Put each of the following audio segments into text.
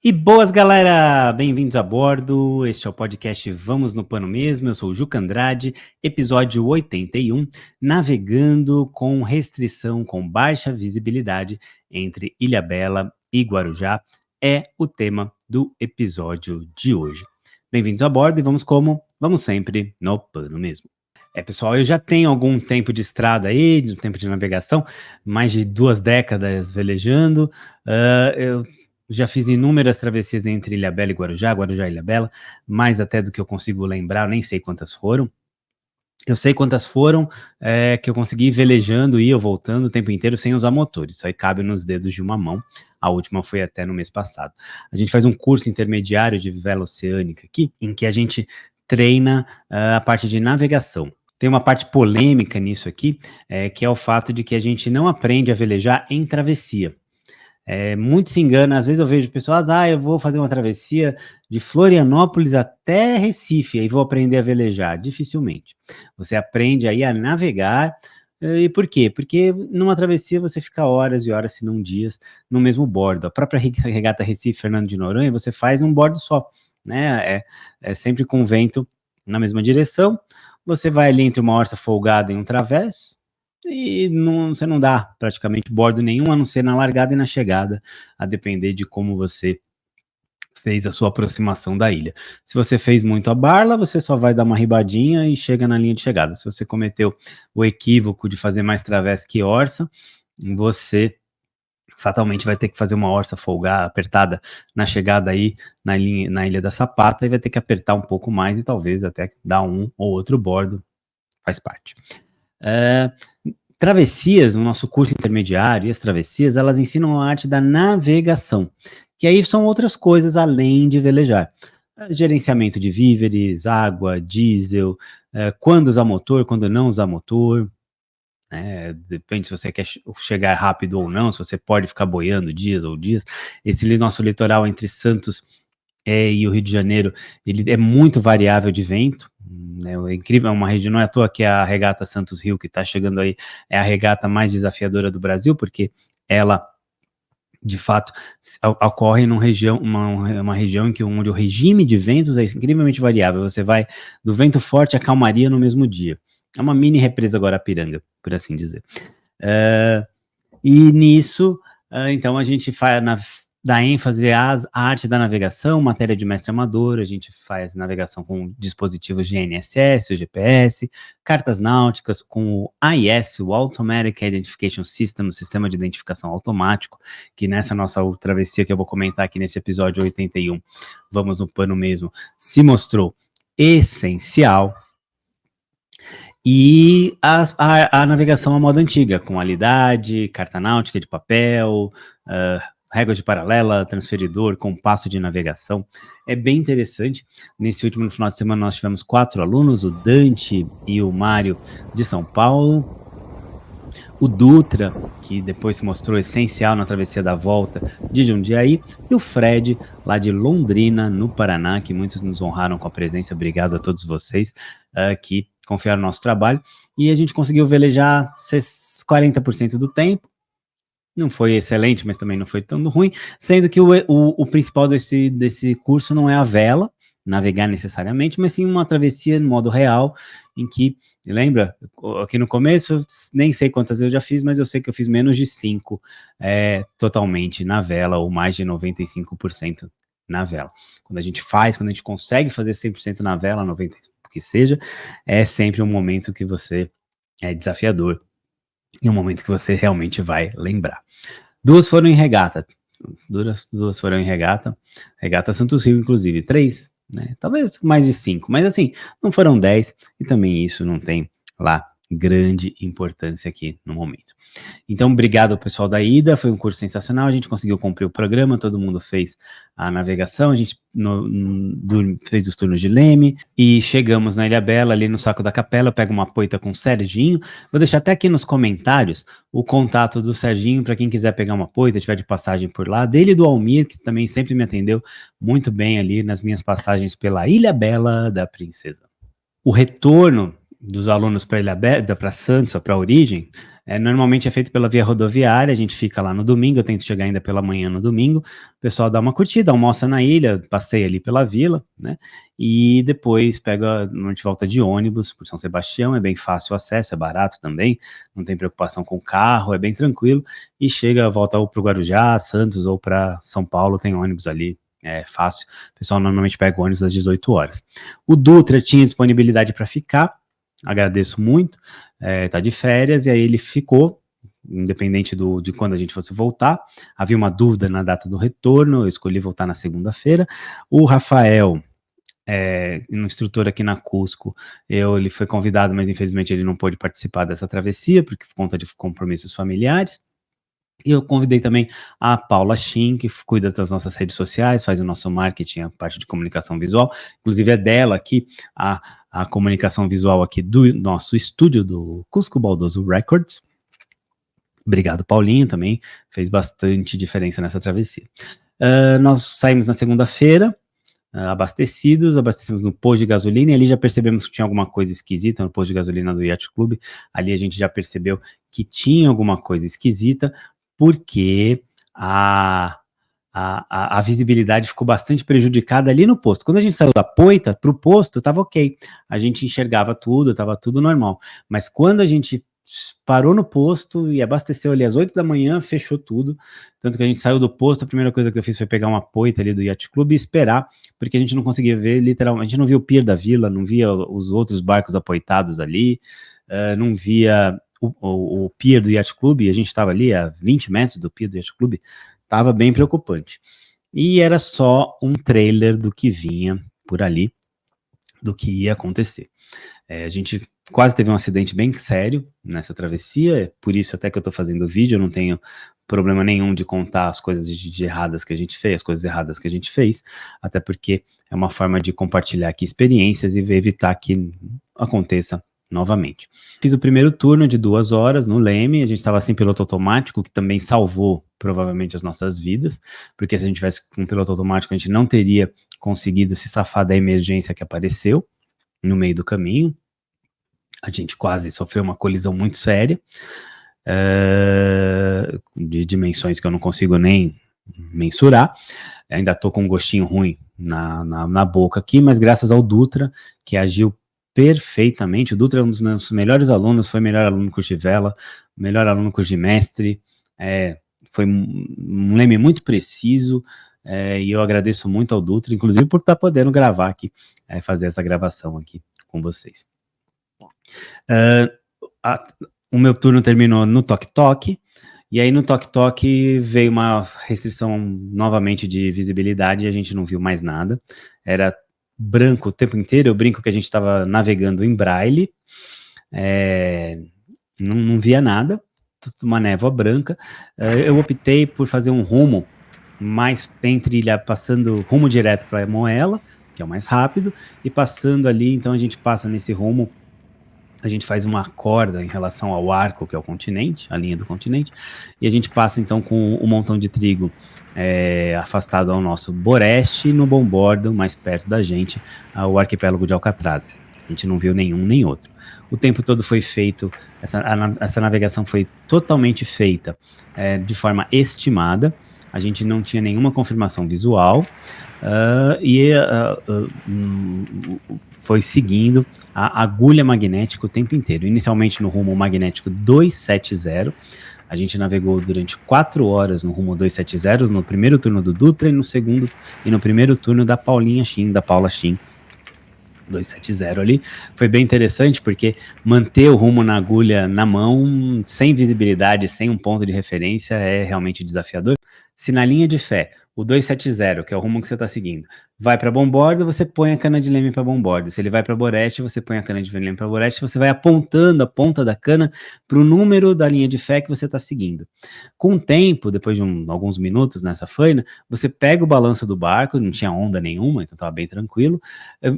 E boas, galera! Bem-vindos a bordo. Este é o podcast Vamos no Pano Mesmo. Eu sou o Juca Andrade, episódio 81, navegando com restrição, com baixa visibilidade entre Ilhabela e Guarujá, é o tema do episódio de hoje. Bem-vindos a bordo e vamos como? Vamos sempre no pano mesmo. Pessoal, eu já tenho algum tempo de estrada aí, de tempo de navegação, mais de 2 décadas velejando. Eu já fiz inúmeras travessias entre Ilhabela e Guarujá, Guarujá e Ilhabela, mais até do que eu consigo lembrar, eu nem sei quantas foram. Eu sei quantas foram que eu consegui ir velejando, ia ou voltando o tempo inteiro sem usar motores, isso aí cabe nos dedos de uma mão. A última foi até no mês passado. A gente faz um curso intermediário de vela oceânica aqui, em que a gente treina a parte de navegação. Tem uma parte polêmica nisso aqui, que é o fato de que a gente não aprende a velejar em travessia. Muito se engana, às vezes eu vejo pessoas, eu vou fazer uma travessia de Florianópolis até Recife, aí vou aprender a velejar. Dificilmente. Você aprende aí a navegar, e por quê? Porque numa travessia você fica horas e horas, se não dias, no mesmo bordo. A própria regata Recife Fernando de Noronha, você faz um bordo só, né? É sempre com vento na mesma direção. Você vai ali entre uma orça folgada e um través, e você não dá praticamente bordo nenhum, a não ser na largada e na chegada, a depender de como você fez a sua aproximação da ilha. Se você fez muito a barla, você só vai dar uma ribadinha e chega na linha de chegada. Se você cometeu o equívoco de fazer mais través que orça, você fatalmente vai ter que fazer uma orça folgada, apertada na chegada aí na Ilha da Sapata, e vai ter que apertar um pouco mais e talvez até dar um ou outro bordo, faz parte. Travessias, no nosso curso intermediário, e as travessias, elas ensinam a arte da navegação, que aí são outras coisas além de velejar. Gerenciamento de víveres, água, diesel, quando usar motor, quando não usar motor, depende se você quer chegar rápido ou não, se você pode ficar boiando dias ou dias. Esse nosso litoral entre Santos e o Rio de Janeiro, ele é muito variável de vento, é incrível, é uma região, não é à toa que a regata Santos Rio, que está chegando aí, é a regata mais desafiadora do Brasil, porque ela, de fato, ocorre numa região, uma região em que, onde o regime de ventos é incrivelmente variável. Você vai do vento forte à calmaria no mesmo dia. É uma mini represa Guarapiranga, por assim dizer. E nisso, então a gente dá ênfase à arte da navegação, matéria de mestre amador, a gente faz navegação com dispositivos GNSS, o GPS, cartas náuticas com o AIS, o Automatic Identification System, o sistema de identificação automático, que nessa nossa travessia que eu vou comentar aqui nesse episódio 81, Vamos no Pano Mesmo, se mostrou essencial. E a navegação à moda antiga, com alidade, carta náutica de papel, régua de paralela, transferidor, compasso de navegação. É bem interessante. Nesse último final de semana nós tivemos 4 alunos, o Dante e o Mário de São Paulo, o Dutra, que depois se mostrou essencial na travessia da volta de Jundiaí, e o Fred, lá de Londrina, no Paraná, que muitos nos honraram com a presença. Obrigado a todos vocês que confiaram no nosso trabalho. E a gente conseguiu velejar 40% do tempo. Não foi excelente, mas também não foi tão ruim, sendo que o principal desse curso não é a vela, navegar necessariamente, mas sim uma travessia no modo real, em que, lembra, aqui no começo, nem sei quantas eu já fiz, mas eu sei que eu fiz menos de 5 totalmente na vela, ou mais de 95% na vela. Quando a gente consegue fazer 100% na vela, 90% que seja, é sempre um momento que você é desafiador, e um momento que você realmente vai lembrar. 2 foram em regata, regata Santos Rio, inclusive, 3, né? Talvez mais de 5, mas assim, não foram 10, e também isso não tem lá grande importância aqui no momento. Então, obrigado ao pessoal da ida, foi um curso sensacional, a gente conseguiu cumprir o programa, todo mundo fez a navegação, a gente fez os turnos de leme, e chegamos na Ilhabela, ali no Saco da Capela. Eu pego uma poita com o Serginho, vou deixar até aqui nos comentários o contato do Serginho, para quem quiser pegar uma poita, tiver de passagem por lá, dele e do Almir, que também sempre me atendeu muito bem ali nas minhas passagens pela Ilhabela da Princesa. O retorno dos alunos para Ilhabela, para Santos, para a origem, Normalmente é feito pela via rodoviária, a gente fica lá no domingo, eu tento chegar ainda pela manhã no domingo, o pessoal dá uma curtida, almoça na ilha, passeia ali pela vila, né? E depois a gente volta de ônibus por São Sebastião, é bem fácil o acesso, é barato também, não tem preocupação com carro, é bem tranquilo, e volta ou para o Guarujá, Santos ou para São Paulo, tem ônibus ali, é fácil, o pessoal normalmente pega o ônibus às 18 horas. O Dutra tinha disponibilidade para ficar, agradeço muito, tá de férias, e aí ele ficou, independente de quando a gente fosse voltar. Havia uma dúvida na data do retorno, eu escolhi voltar na segunda-feira. O Rafael, um instrutor aqui na Cusco, ele foi convidado, mas infelizmente ele não pôde participar dessa travessia, por conta de compromissos familiares. E eu convidei também a Paula Shin, que cuida das nossas redes sociais, faz o nosso marketing, a parte de comunicação visual. Inclusive é dela aqui a comunicação visual aqui do nosso estúdio do Cusco Baldoso Records. Obrigado, Paulinho, também fez bastante diferença nessa travessia. Nós saímos na segunda-feira, abastecemos no posto de gasolina, e ali já percebemos que tinha alguma coisa esquisita no posto de gasolina do Yacht Club. Ali a gente já percebeu que tinha alguma coisa esquisita, porque a visibilidade ficou bastante prejudicada ali no posto. Quando a gente saiu da Poita para o posto, estava ok, a gente enxergava tudo, estava tudo normal, mas quando a gente parou no posto e abasteceu ali às 8 da manhã, fechou tudo, tanto que a gente saiu do posto, a primeira coisa que eu fiz foi pegar uma Poita ali do Yacht Club e esperar, porque a gente não conseguia ver, literalmente, a gente não via o pier da vila, não via os outros barcos apoitados ali, não via o pier do Yacht Club, e a gente estava ali a 20 metros do pier do Yacht Club, estava bem preocupante. E era só um trailer do que vinha por ali, do que ia acontecer. A gente quase teve um acidente bem sério nessa travessia, por isso até que eu tô fazendo o vídeo, eu não tenho problema nenhum de contar as coisas de erradas que a gente fez, as coisas erradas que a gente fez, até porque é uma forma de compartilhar aqui experiências e evitar que aconteça novamente. Fiz o primeiro turno de 2 horas no Leme, a gente estava sem piloto automático, que também salvou provavelmente as nossas vidas, porque se a gente tivesse com piloto automático, a gente não teria conseguido se safar da emergência que apareceu no meio do caminho. A gente quase sofreu uma colisão muito séria, de dimensões que eu não consigo nem mensurar. Ainda estou com um gostinho ruim na boca aqui, mas graças ao Dutra, que agiu perfeitamente. O Dutra é um dos nossos melhores alunos, foi melhor aluno curso de vela, melhor aluno curso de mestre, foi um leme muito preciso, e eu agradeço muito ao Dutra, inclusive por estar podendo gravar aqui, fazer essa gravação aqui com vocês. O meu turno terminou no toque-toque, e aí no toque-toque veio uma restrição novamente de visibilidade e a gente não viu mais nada, era branco o tempo inteiro. Eu brinco que a gente estava navegando em braille, não via nada, uma névoa branca. Eu optei por fazer um rumo mais em trilha, passando rumo direto para Moela, que é o mais rápido, e passando ali, então a gente passa nesse rumo, a gente faz uma corda em relação ao arco, que é o continente, a linha do continente, e a gente passa então com o montão de trigo afastado ao nosso boreste, no bombordo, mais perto da gente, o arquipélago de Alcatrazes. A gente não viu nenhum nem outro. O tempo todo foi feito, essa navegação foi totalmente feita de forma estimada, a gente não tinha nenhuma confirmação visual, foi seguindo a agulha magnética o tempo inteiro, inicialmente no rumo magnético 270, a gente navegou durante 4 horas no rumo 270, no primeiro turno do Dutra e no primeiro turno da Paula Shin, 270 ali. Foi bem interessante porque manter o rumo na agulha na mão, sem visibilidade, sem um ponto de referência, é realmente desafiador. Se na linha de fé, o 270, que é o rumo que você está seguindo, vai para bombordo, você põe a cana de leme para bombordo. Se ele vai para boreste, você põe a cana de leme para boreste, você vai apontando a ponta da cana para o número da linha de fé que você está seguindo. Com o tempo, depois de alguns minutos nessa faina, você pega o balanço do barco, não tinha onda nenhuma, então estava bem tranquilo,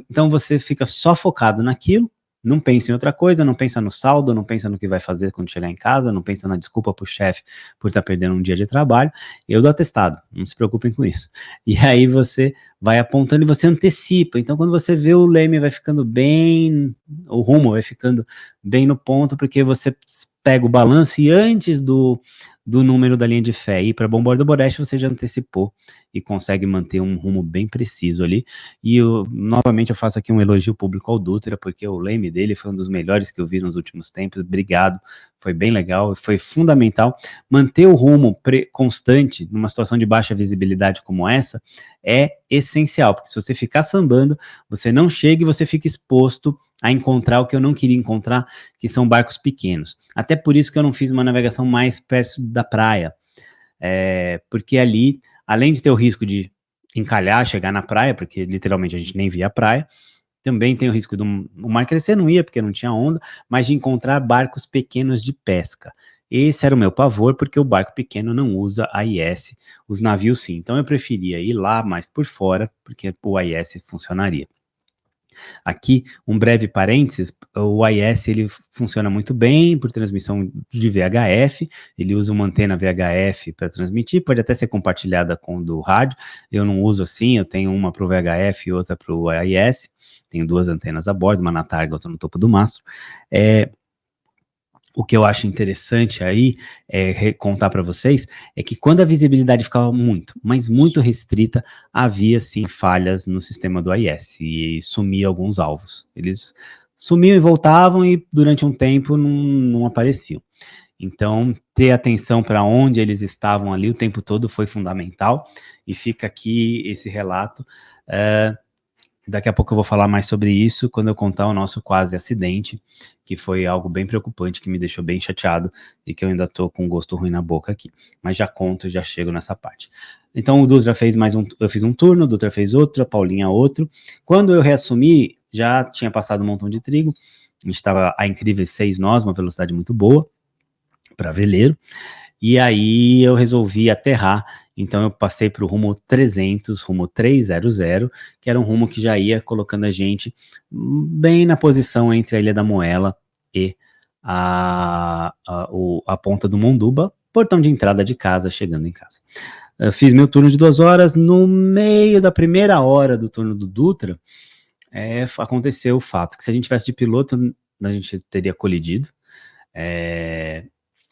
então você fica só focado naquilo, não pensa em outra coisa, não pensa no saldo, não pensa no que vai fazer quando chegar em casa, não pensa na desculpa pro chefe por estar perdendo um dia de trabalho. Eu dou atestado, não se preocupem com isso. E aí você vai apontando e você antecipa. Então, quando você vê o leme vai ficando bem, o rumo vai ficando bem no ponto, porque você pega o balanço e antes do número da linha de fé ir para Bombordo Boreste, você já antecipou e consegue manter um rumo bem preciso ali. E novamente eu faço aqui um elogio público ao Dutra, porque o leme dele foi um dos melhores que eu vi nos últimos tempos. Obrigado, foi bem legal, foi fundamental. Manter o rumo constante numa situação de baixa visibilidade como essa é essencial, porque se você ficar sambando, você não chega e você fica exposto a encontrar o que eu não queria encontrar, que são barcos pequenos. Até por isso que eu não fiz uma navegação mais perto da praia, porque ali, além de ter o risco de encalhar, chegar na praia, porque literalmente a gente nem via a praia, também tem o risco do o mar crescer, não ia porque não tinha onda, mas de encontrar barcos pequenos de pesca. Esse era o meu pavor, porque o barco pequeno não usa AIS, os navios sim. Então eu preferia ir lá mais por fora, porque o AIS funcionaria. Aqui, um breve parênteses, o AIS ele funciona muito bem por transmissão de VHF, ele usa uma antena VHF para transmitir, pode até ser compartilhada com o do rádio, eu não uso assim, eu tenho uma para o VHF e outra para o AIS, tenho duas antenas a bordo, uma na targa, outra no topo do mastro. O que eu acho interessante aí contar para vocês é que quando a visibilidade ficava muito, mas muito restrita, havia sim falhas no sistema do AIS e sumia alguns alvos. Eles sumiam e voltavam e durante um tempo não apareciam. Então, ter atenção para onde eles estavam ali o tempo todo foi fundamental e fica aqui esse relato. Daqui a pouco eu vou falar mais sobre isso quando eu contar o nosso quase acidente, que foi algo bem preocupante, que me deixou bem chateado e que eu ainda tô com um gosto ruim na boca aqui. Mas já conto, já chego nessa parte. Então o Dutra fez eu fiz um turno, o Dutra fez outro, a Paulinha outro. Quando eu reassumi, já tinha passado um montão de trigo, a gente estava a incríveis 6 nós, uma velocidade muito boa para veleiro. E aí eu resolvi aterrar, então eu passei para o rumo 300, rumo 300, que era um rumo que já ia colocando a gente bem na posição entre a Ilha da Moela e a ponta do Monduba, portão de entrada de casa, chegando em casa. Eu fiz meu turno de 2 horas, no meio da primeira hora do turno do Dutra, aconteceu o fato que se a gente tivesse de piloto, a gente teria colidido.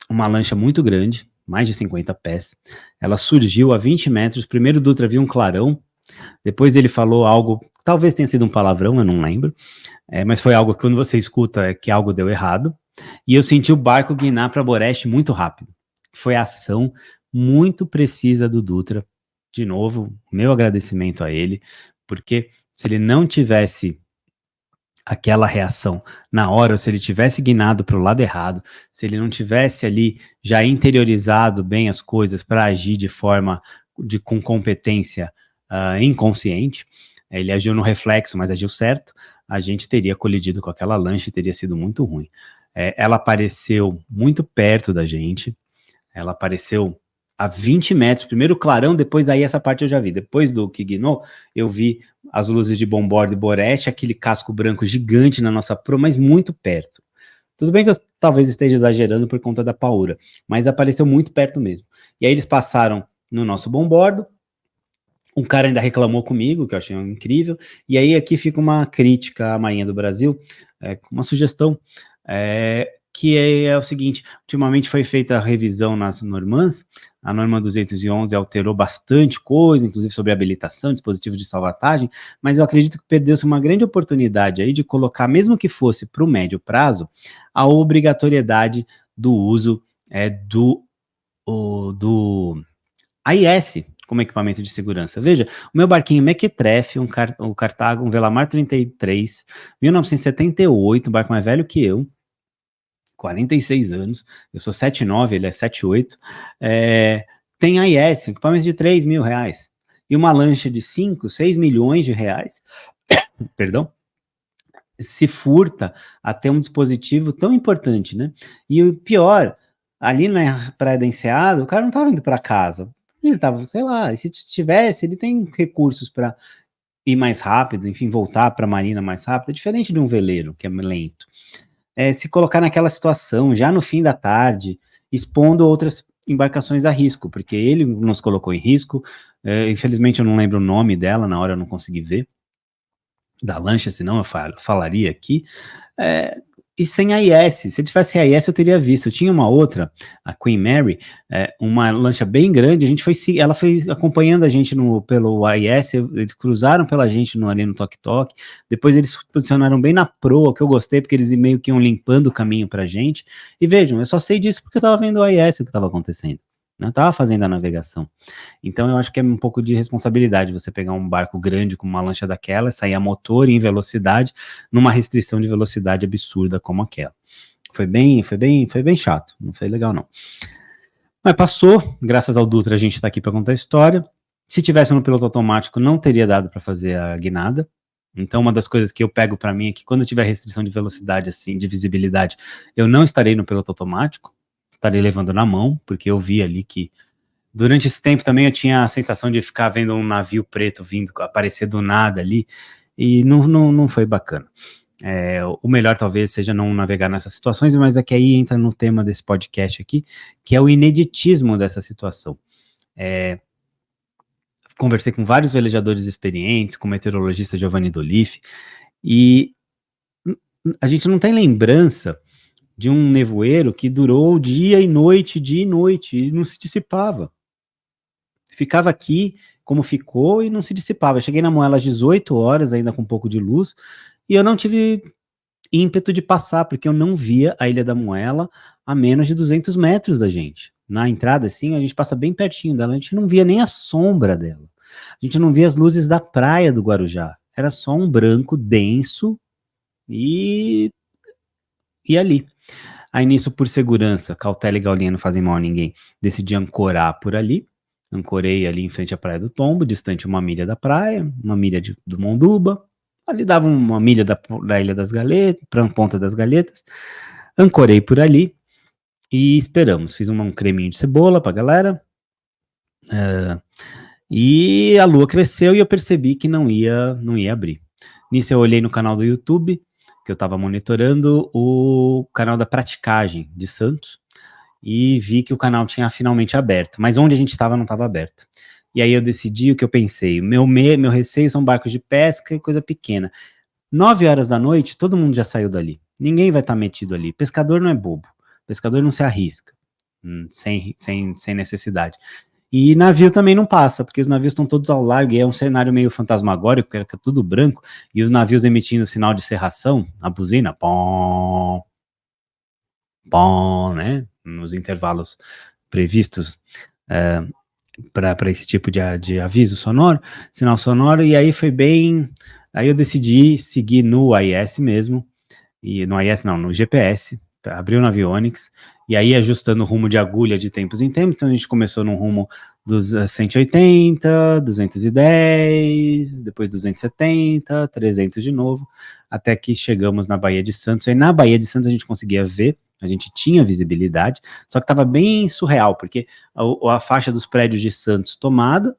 Uma lancha muito grande, mais de 50 pés. Ela surgiu a 20 metros. Primeiro o Dutra viu um clarão, depois ele falou algo, talvez tenha sido um palavrão, eu não lembro, mas foi algo que quando você escuta que algo deu errado. E eu senti o barco guinar para Boreste muito rápido. Foi a ação muito precisa do Dutra. De novo, meu agradecimento a ele, porque se ele não tivesse aquela reação na hora, ou se ele tivesse guinado para o lado errado, se ele não tivesse ali já interiorizado bem as coisas para agir de forma com competência inconsciente, ele agiu no reflexo, mas agiu certo, a gente teria colidido com aquela lancha e teria sido muito ruim. Ela apareceu muito perto da gente, ela apareceu a 20 metros, primeiro o clarão, depois aí essa parte eu já vi, depois do que guinou, eu vi as luzes de Bombordo e Boreste, aquele casco branco gigante na nossa proa, mas muito perto. Tudo bem que eu talvez esteja exagerando por conta da paura, mas apareceu muito perto mesmo. E aí eles passaram no nosso Bombordo, um cara ainda reclamou comigo, que eu achei incrível, e aí aqui fica uma crítica à Marinha do Brasil, uma sugestão, que é o seguinte: ultimamente foi feita a revisão nas normãs, a norma 211 alterou bastante coisa, inclusive sobre habilitação, dispositivo de salvatagem, mas eu acredito que perdeu-se uma grande oportunidade aí de colocar, mesmo que fosse para o médio prazo, a obrigatoriedade do uso do AIS como equipamento de segurança. Veja, o meu barquinho Mequetrefe, o Cartago, um Velamar 33, 1978, um barco mais velho que eu, 46 anos, eu sou 7'9", ele é 7'8", tem AIS, um equipamento de 3 mil reais, e uma lancha de 5, 6 milhões de reais, perdão, se furta até um dispositivo tão importante, né? E o pior, ali na Praia da Enseada, o cara não estava indo para casa, ele estava, sei lá, e se tivesse, ele tem recursos para ir mais rápido, enfim, voltar para a marina mais rápido, é diferente de um veleiro, que é lento. Se colocar naquela situação, já no fim da tarde, expondo outras embarcações a risco, porque ele nos colocou em risco, infelizmente eu não lembro o nome dela, na hora eu não consegui ver, da lancha, senão eu falaria aqui, e sem AIS, se tivesse AIS eu teria visto, tinha uma outra, a Queen Mary, uma lancha bem grande, ela foi acompanhando a gente pelo AIS, eles cruzaram pela gente ali no Tok Tok, depois eles se posicionaram bem na proa, que eu gostei, porque eles meio que iam limpando o caminho pra gente, e vejam, eu só sei disso porque eu tava vendo o AIS, o que tava acontecendo, eu tava fazendo a navegação. Então eu acho que é um pouco de responsabilidade você pegar um barco grande com uma lancha daquela, sair a motor em velocidade, numa restrição de velocidade absurda como aquela. Foi bem chato, não foi legal não. Mas passou, graças ao Dutra a gente tá aqui para contar a história. Se tivesse no piloto automático não teria dado para fazer a guinada. Então uma das coisas que eu pego para mim é que quando eu tiver restrição de velocidade assim, de visibilidade, eu não estarei no piloto automático, estarei levando na mão, porque eu vi ali que durante esse tempo também eu tinha a sensação de ficar vendo um navio preto vindo, aparecer do nada ali, e não foi bacana. O melhor talvez seja não navegar nessas situações, mas é que aí entra no tema desse podcast aqui, que é o ineditismo dessa situação. Conversei com vários velejadores experientes, com o meteorologista Giovanni Doliffe, e a gente não tem lembrança de um nevoeiro que durou dia e noite, e não se dissipava. Ficava aqui como ficou e não se dissipava. Eu cheguei na Moela às 18 horas, ainda com um pouco de luz, e eu não tive ímpeto de passar, porque eu não via a Ilha da Moela a menos de 200 metros da gente. Na entrada, assim, a gente passa bem pertinho dela, a gente não via nem a sombra dela. A gente não via as luzes da praia do Guarujá. Era só um branco denso e ali. Aí nisso, por segurança, cautela e Gaulinha não fazem mal a ninguém, decidi ancorar por ali. Ancorei ali em frente à Praia do Tombo, distante 1 milha da praia, 1 milha do Monduba. Ali dava 1 milha da Ilha das Galetas, para a Ponta das Galetas. Ancorei por ali e esperamos. Fiz um creminho de cebola pra galera. E a lua cresceu e eu percebi que não ia abrir. Nisso eu olhei no canal do YouTube, que eu estava monitorando, o canal da Praticagem de Santos, e vi que o canal tinha finalmente aberto, mas onde a gente estava não estava aberto. E aí eu decidi o que eu pensei, meu receio são barcos de pesca e coisa pequena. 9 horas da noite, todo mundo já saiu dali, ninguém vai estar metido ali, pescador não é bobo, pescador não se arrisca, sem necessidade. E navio também não passa, porque os navios estão todos ao largo, e é um cenário meio fantasmagórico, porque é tudo branco, e os navios emitindo sinal de serração, a buzina, pom, pom, né, nos intervalos previstos para esse tipo de aviso sonoro, sinal sonoro, e aí aí eu decidi seguir no AIS mesmo, e no AIS não, no GPS, abri o Navionics, e aí ajustando o rumo de agulha de tempos em tempos, então a gente começou num rumo dos 180, 210, depois 270, 300 de novo, até que chegamos na Baía de Santos, e na Baía de Santos a gente conseguia ver, a gente tinha visibilidade, só que estava bem surreal, porque a faixa dos prédios de Santos tomada,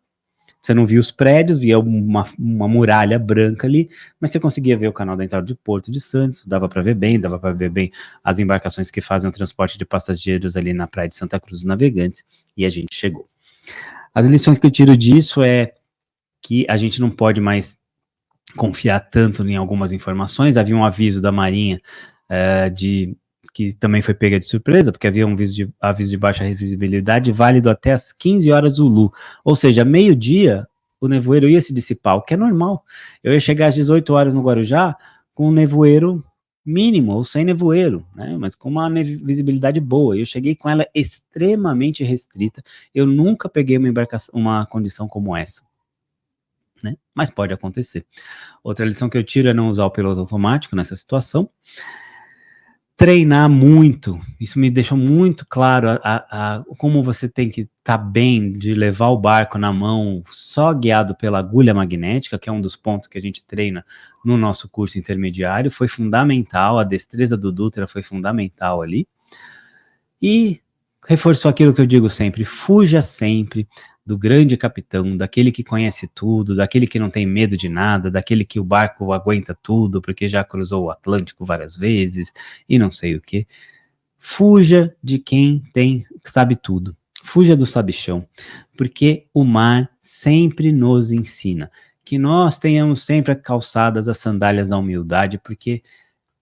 você não via os prédios, via uma muralha branca ali, mas você conseguia ver o canal da entrada de Porto de Santos, dava para ver bem as embarcações que fazem o transporte de passageiros ali na praia de Santa Cruz dos Navegantes, e a gente chegou. As lições que eu tiro disso é que a gente não pode mais confiar tanto em algumas informações. Havia um aviso da Marinha que também foi pega de surpresa, porque havia um aviso de baixa visibilidade válido até as 15 horas Zulu, ou seja, meio-dia o nevoeiro ia se dissipar, o que é normal. Eu ia chegar às 18 horas no Guarujá com um nevoeiro mínimo, ou sem nevoeiro, né, mas com uma visibilidade boa. Eu cheguei com ela extremamente restrita, eu nunca peguei uma condição como essa, né, mas pode acontecer. Outra lição que eu tiro é não usar o piloto automático nessa situação. Treinar muito, isso me deixou muito claro como você tem que estar bem de levar o barco na mão só guiado pela agulha magnética, que é um dos pontos que a gente treina no nosso curso intermediário, foi fundamental, a destreza do Dutra foi fundamental ali, e reforçou aquilo que eu digo sempre: fuja sempre do grande capitão, daquele que conhece tudo, daquele que não tem medo de nada, daquele que o barco aguenta tudo porque já cruzou o Atlântico várias vezes e não sei o que. Fuja de quem sabe tudo. Fuja do sabichão, porque o mar sempre nos ensina que nós tenhamos sempre calçadas as sandálias da humildade, porque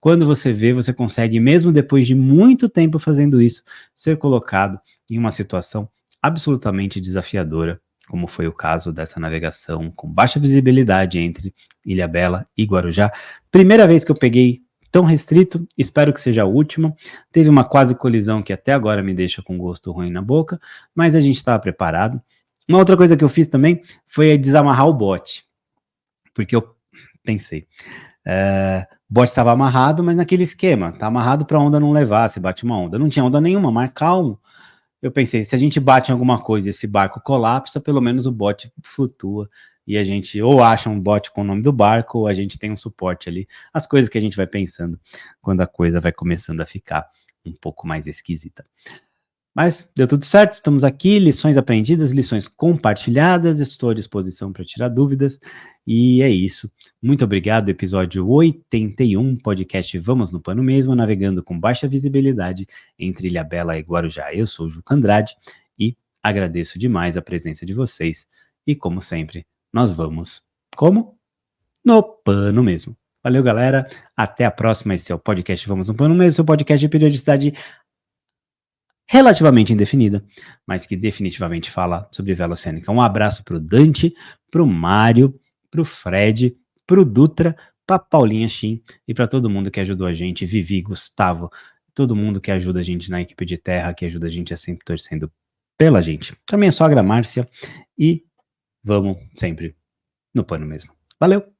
quando você vê, você consegue, mesmo depois de muito tempo fazendo isso, ser colocado em uma situação absolutamente desafiadora, como foi o caso dessa navegação com baixa visibilidade entre Ilhabela e Guarujá. Primeira vez que eu peguei tão restrito, espero que seja a última. Teve uma quase colisão que até agora me deixa com gosto ruim na boca, mas a gente estava preparado. Uma outra coisa que eu fiz também foi desamarrar o bote, porque eu pensei, o bote estava amarrado, mas naquele esquema, tá amarrado para a onda não levar, se bate uma onda. Não tinha onda nenhuma, mar calmo. Eu pensei, se a gente bate em alguma coisa e esse barco colapsa, pelo menos o bote flutua e a gente ou acha um bote com o nome do barco ou a gente tem um suporte ali. As coisas que a gente vai pensando quando a coisa vai começando a ficar um pouco mais esquisita. Mas deu tudo certo, estamos aqui, lições aprendidas, lições compartilhadas, estou à disposição para tirar dúvidas, e é isso. Muito obrigado, episódio 81, podcast Vamos no Pano Mesmo, navegando com baixa visibilidade entre Ilhabela e Guarujá. Eu sou o Juca Andrade e agradeço demais a presença de vocês, e como sempre, nós vamos, como? No pano mesmo. Valeu, galera, até a próxima, esse é o podcast Vamos no Pano Mesmo, seu podcast de periodicidade relativamente indefinida, mas que definitivamente fala sobre vela oceânica. Um abraço pro Dante, pro Mário, pro Fred, pro Dutra, pra Paulinha Shin e para todo mundo que ajudou a gente, Vivi, Gustavo, todo mundo que ajuda a gente na equipe de terra, que ajuda a gente a sempre torcendo pela gente. Pra minha sogra Márcia e vamos sempre no pano mesmo. Valeu!